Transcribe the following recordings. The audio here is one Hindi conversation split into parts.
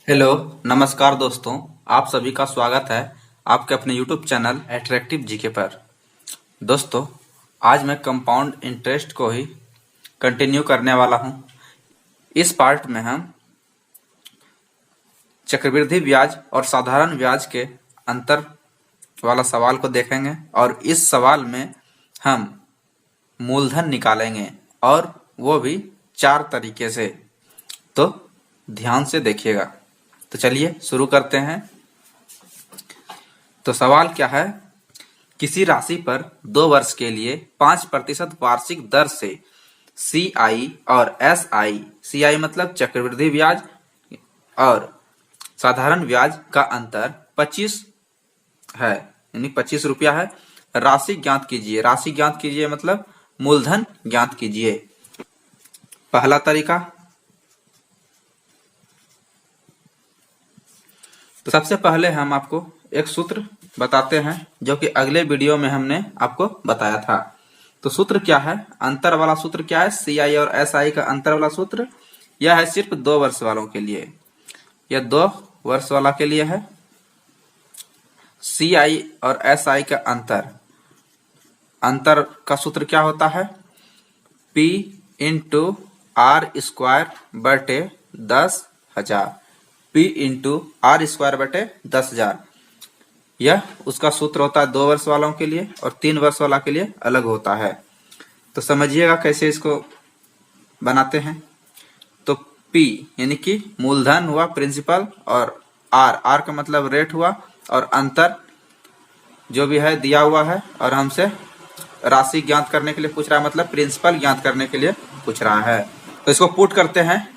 हेलो, नमस्कार दोस्तों। आप सभी का स्वागत है आपके अपने YouTube चैनल अट्रैक्टिव जीके पर। दोस्तों, आज मैं कंपाउंड इंटरेस्ट को ही कंटिन्यू करने वाला हूं। इस पार्ट में हम चक्रवृद्धि ब्याज और साधारण ब्याज के अंतर वाला सवाल को देखेंगे और इस सवाल में हम मूलधन निकालेंगे और वो भी 4 तरीके से। तो ध्यान से देखिएगा। तो चलिए शुरू करते हैं। तो सवाल क्या है? किसी राशि पर 2 वर्ष के लिए 5% वार्षिक दर से CI और SI, CI मतलब चक्रवृद्धि ब्याज और साधारण ब्याज का अंतर 25 है, यानी 25 रुपया है। राशि ज्ञात कीजिए। राशि ज्ञात कीजिए मतलब मूलधन ज्ञात कीजिए। पहला तरीका। तो सबसे पहले हम आपको एक सूत्र बताते हैं जो कि अगले वीडियो में हमने आपको बताया था। तो सूत्र क्या है? अंतर वाला सूत्र क्या है? CI और SI का अंतर वाला सूत्र यह है सिर्फ 2 वर्ष वालों के लिए। यह 2 वर्ष वाला के लिए है। CI और SI का अंतर का सूत्र क्या होता है? P इंटू R स्क्वायर बटे 10,000। P इंटू R स्क्वायर बटे 10,000। यह उसका सूत्र होता है 2 वर्ष वालों के लिए और 3 वर्ष वाला के लिए अलग होता है। तो समझिएगा कैसे इसको बनाते हैं। तो P यानी कि मूलधन हुआ, प्रिंसिपल, और R का मतलब रेट हुआ, और अंतर जो भी है दिया हुआ है और हमसे राशि ज्ञात करने के लिए पूछ रहा है, मतलब प्रिंसिपल ज्ञात करने के लिए पूछ रहा है। तो इसको पुट करते हैं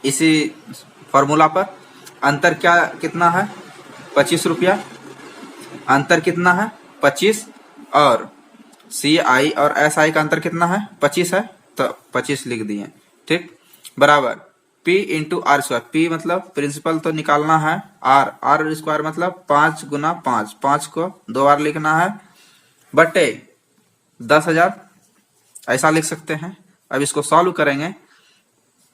इसी फॉर्मूला पर। अंतर कितना है? 25 रुपया। अंतर कितना है? 25। और CI और SI का अंतर कितना है? 25 है, तो 25 लिख दिए। ठीक, बराबर P into R square. P मतलब प्रिंसिपल तो निकालना है, R स्क्वायर मतलब 5 गुना 5, 5 को 2 बार लिखना है, बटे 10,000 ऐसा लिख सकते हैं। अब इसको सॉल्व करेंगे।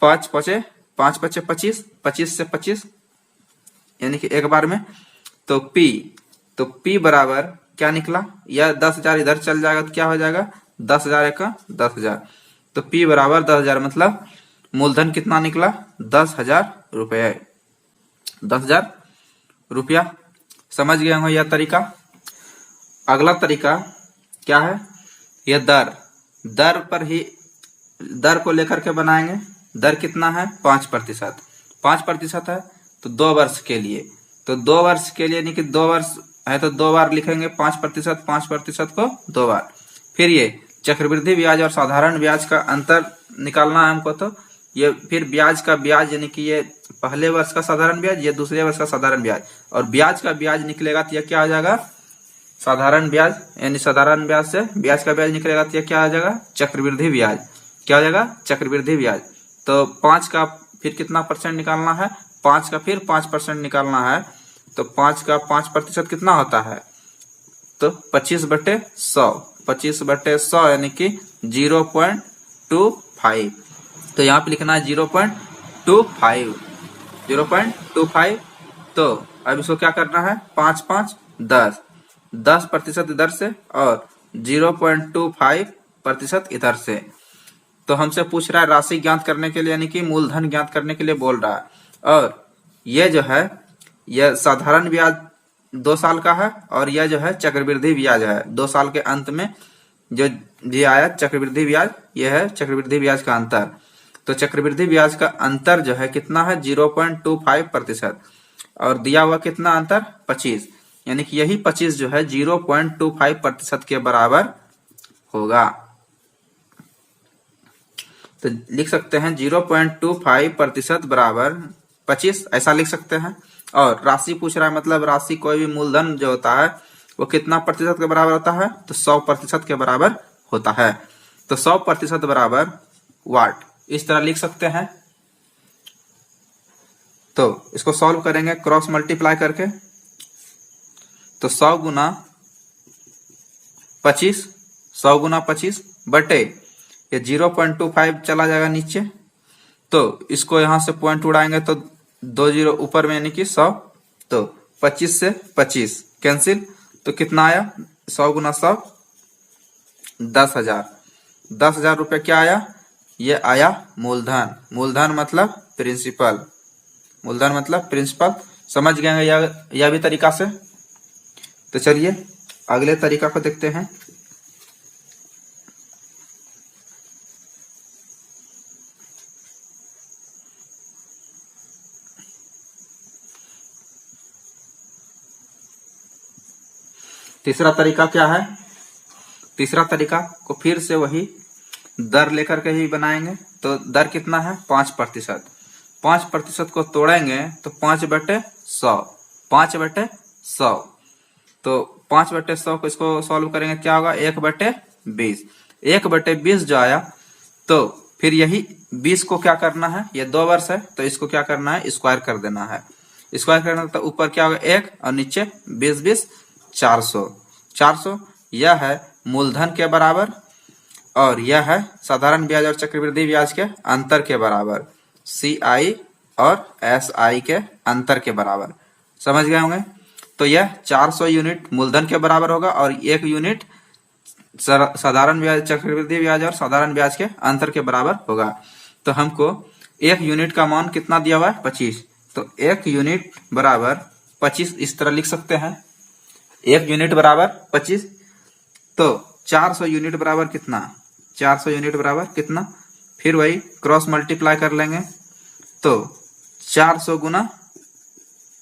5 पचे 25, 25 से 25 यानी कि एक बार में। तो P बराबर क्या निकला? यह 10,000 इधर चल जाएगा तो क्या हो जाएगा? 10,000 एक 10,000। तो P बराबर 10,000 मतलब मूलधन कितना निकला? 10,000 रुपये। 10,000 रुपया। समझ गए हो यह तरीका। अगला तरीका क्या है? यह दर को लेकर के बनाएंगे। दर कितना है? 5%। 5% है तो 2 वर्ष के लिए। तो 2 वर्ष के लिए, यानी कि 2 वर्ष है तो 2 बार लिखेंगे 5%, 5% को 2 बार। फिर ये चक्रवृद्धि ब्याज और साधारण ब्याज का अंतर निकालना है हमको। तो ये फिर ब्याज का ब्याज, यानी कि ये पहले वर्ष का साधारण ब्याज, ये दूसरे वर्ष का साधारण ब्याज, और ब्याज का ब्याज निकलेगा तो यह क्या आ जाएगा? साधारण ब्याज। यानी साधारण ब्याज से ब्याज का ब्याज निकलेगा तो यह क्या आ जाएगा? चक्रवृद्धि ब्याज। क्या हो जाएगा? चक्रवृद्धि ब्याज। तो 5 का फिर कितना परसेंट निकालना है? 5 का फिर 5% निकालना है। तो 5 का 5% कितना होता है? तो 25/100। 25/100 यानी कि 0.25। तो यहाँ पे लिखना है 0.25। 0.25। तो अब इसको क्या करना है? 5 5 10, 10% इधर से और 0.25% इधर से। तो हमसे पूछ रहा है राशि ज्ञात करने के लिए, यानी कि मूलधन ज्ञात करने के लिए बोल रहा है। और यह जो है यह साधारण ब्याज 2 साल का है, और यह जो है चक्रवृद्धि ब्याज है 2 साल के अंत में जो ये आया चक्रवृद्धि ब्याज, यह है चक्रवृद्धि ब्याज का अंतर। तो चक्रवृद्धि ब्याज का अंतर जो है कितना है? 0.25%। और दिया हुआ कितना अंतर? 25। यानी कि यही 25 जो है 0.25% के बराबर होगा। तो लिख सकते हैं 0.25% बराबर 25, ऐसा लिख सकते हैं। और राशि पूछ रहा है, मतलब राशि कोई भी मूलधन जो होता है वो कितना प्रतिशत के बराबर होता है? तो 100% के बराबर होता है। तो 100% बराबर वाट, इस तरह लिख सकते हैं। तो इसको सॉल्व करेंगे क्रॉस मल्टीप्लाई करके। तो 100 गुना 25, 100 गुना 25 बटे ये 0.25 चला जाएगा नीचे। तो इसको यहां से पॉइंट उड़ाएंगे तो 2 जीरो ऊपर में यानी कि 100, तो 25 से 25 कैंसिल, तो कितना आया 100 गुना 100 10,000। 10,000 रुपये क्या आया, ये आया मूलधन। मूलधन मतलब प्रिंसिपल, मूलधन मतलब प्रिंसिपल। समझ गए यह भी तरीका से। तो चलिए अगले तरीका को देखते हैं। तीसरा तरीका क्या है, तीसरा तरीका को फिर से वही दर लेकर के ही बनाएंगे। तो दर कितना है 5%। 5% को तोड़ेंगे तो 5/100, 5/100। तो 5/100 को इसको सॉल्व करेंगे क्या होगा 1/20। 1/20 जो आया, तो फिर यही 20 को क्या करना है, ये 2 वर्ष है तो इसको क्या करना है स्क्वायर कर देना है। स्क्वायर करना तो ऊपर क्या होगा 1 और नीचे 20 400। 400 यह है मूलधन के बराबर और यह है साधारण ब्याज और चक्रवृद्धि ब्याज के अंतर के बराबर, CI और SI के अंतर के बराबर। समझ गए होंगे। तो यह 400 यूनिट मूलधन के बराबर होगा और 1 यूनिट साधारण ब्याज, चक्रवृद्धि ब्याज और साधारण ब्याज के अंतर के बराबर होगा। तो हमको 1 यूनिट का मान कितना दिया हुआ है 25, तो 1 यूनिट बराबर 25 इस तरह लिख सकते हैं। 1 यूनिट बराबर 25, तो 400 यूनिट बराबर कितना, 400 यूनिट बराबर कितना, फिर वही क्रॉस मल्टीप्लाई कर लेंगे। तो 400 गुना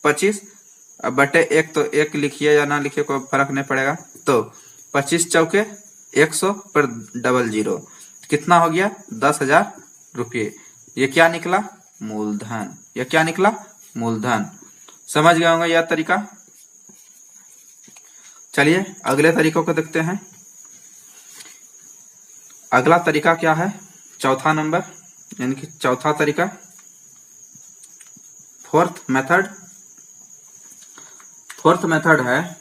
25 अब बटे 1, तो 1 लिखिए या ना लिखिए कोई फर्क नहीं पड़ेगा। तो 25 चौके 100 पर 00 कितना हो गया 10,000 रुपये। ये क्या निकला मूलधन, ये क्या निकला मूलधन। समझ गए होंगे यह तरीका। चलिए अगले तरीकों को देखते हैं। अगला तरीका क्या है, चौथा नंबर यानी कि चौथा तरीका, फोर्थ मेथड। फोर्थ मेथड है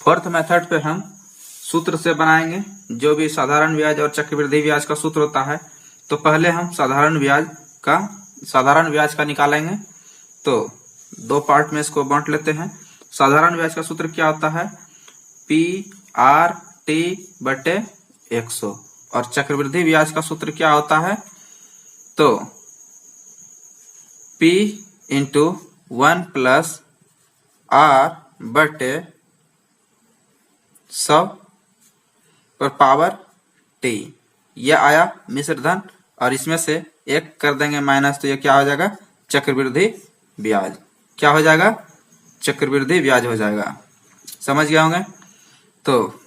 फोर्थ मेथड पे हम सूत्र से बनाएंगे जो भी साधारण ब्याज और चक्रवृद्धि ब्याज का सूत्र होता है। तो पहले हम साधारण ब्याज का निकालेंगे। तो 2 पार्ट में इसको बांट लेते हैं। साधारण ब्याज का सूत्र क्या होता है PRT/100 और चक्रवृद्धि ब्याज का सूत्र क्या होता है, तो P × 1 + R/100 पर पावर T। यह आया मिश्र धन और इसमें से 1 कर देंगे माइनस, तो यह क्या हो जाएगा चक्रवृद्धि ब्याज। क्या हो जाएगा चक्रवृद्धि ब्याज हो जाएगा। समझ गए होंगे। तो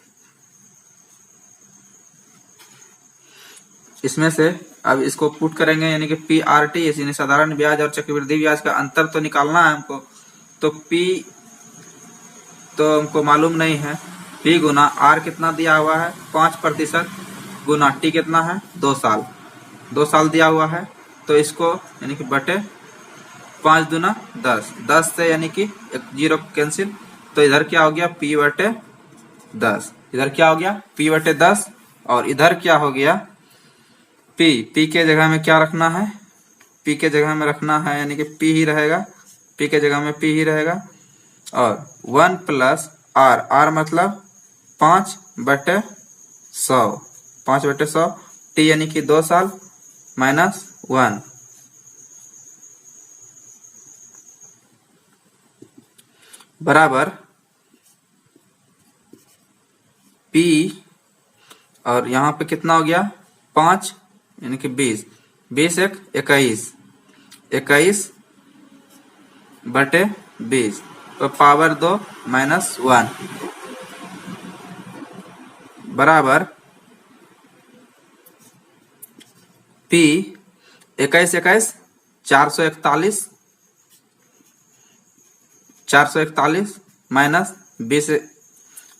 इसमें से अब इसको पुट करेंगे यानी कि PRT यानी साधारण ब्याज और चक्रवृद्धि ब्याज का अंतर तो निकालना है हमको। तो P तो हमको मालूम नहीं है, P गुना R कितना दिया हुआ है 5% गुना T कितना है 2 साल, 2 साल दिया हुआ है। तो इसको यानी कि बटे 5 दूना 10, 10 से यानी कि 0 कैंसिल, तो इधर क्या हो गया P/10, इधर क्या हो गया P/10 और इधर क्या हो गया P के जगह में क्या रखना है, P के जगह में रखना है यानी कि P ही रहेगा, P के जगह में P ही रहेगा। और 1 + R, R मतलब 5/100, 5/100 T यानी कि 2 साल -1 बराबर P और यहाँ पे कितना हो गया 5 यानी कि 20, 20 × 1 = 21, 21/20 तो पावर 2 -1 बराबर P 21 21 441, 441 माइनस 20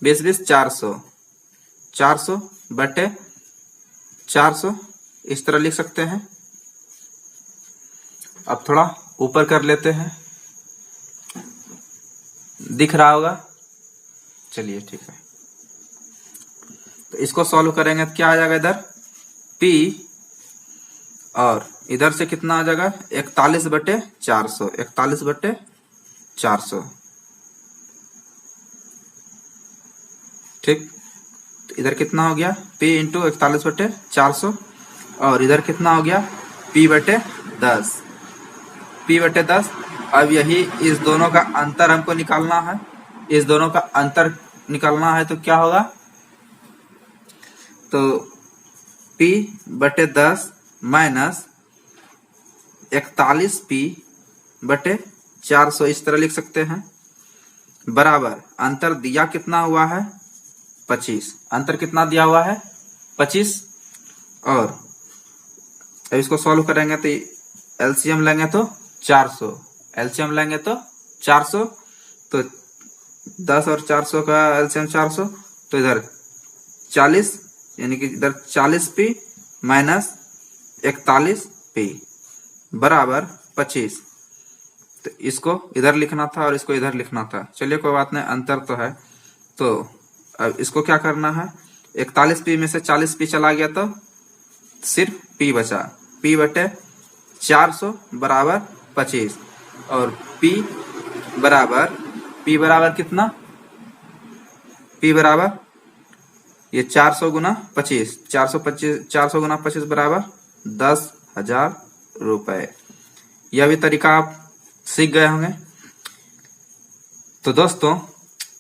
20 400, 400/400 इस तरह लिख सकते हैं। अब थोड़ा ऊपर कर लेते हैं, दिख रहा होगा। चलिए ठीक है, तो इसको सॉल्व करेंगे तो क्या आ जाएगा इधर P और इधर से कितना आ जाएगा 41/400, 41/400। ठीक, तो इधर कितना हो गया P इंटू 41/400 और इधर कितना हो गया P/10, P/10। अब यही इस दोनों का अंतर हमको निकालना है, इस दोनों का अंतर निकालना है तो क्या होगा, तो P/10 माइनस 41P/400 इस तरह लिख सकते हैं, बराबर अंतर दिया कितना हुआ है 25, अंतर कितना दिया हुआ है 25। और अब इसको सॉल्व करेंगे तो एलसीएम लेंगे तो 400, एलसीएम लेंगे तो 400, तो 10 और 400 का एलसीएम 400, तो इधर 40 यानी कि इधर 40P माइनस 41P बराबर 25। तो इसको इधर लिखना था और इसको इधर लिखना था, चलिए कोई बात नहीं, अंतर तो है। तो अब इसको क्या करना है, 41P में से 40P चला गया तो सिर्फ P बचा, P/400 बराबर 25 और P बराबर कितना, P बराबर ये 400 गुना 25, 400 गुना 25 बराबर 10,000 रुपए। यह भी तरीका आप सीख गए होंगे। तो दोस्तों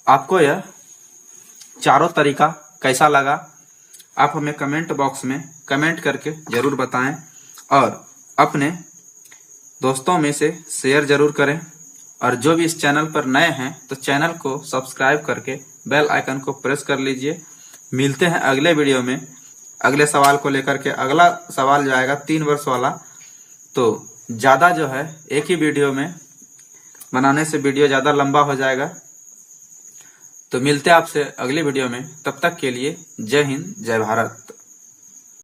आपको यह चारों तरीका कैसा लगा, आप हमें कमेंट बॉक्स में कमेंट करके जरूर बताएं और अपने दोस्तों में से शेयर जरूर करें। और जो भी इस चैनल पर नए हैं तो चैनल को सब्सक्राइब करके बेल आइकन को प्रेस कर लीजिए। मिलते हैं अगले वीडियो में अगले सवाल को लेकर के। अगला सवाल जो आएगा 3 वर्ष वाला, तो ज्यादा जो है एक ही वीडियो में बनाने से वीडियो ज्यादा लंबा हो जाएगा। तो मिलते हैं आपसे अगली वीडियो में, तब तक के लिए जय हिंद जय भारत।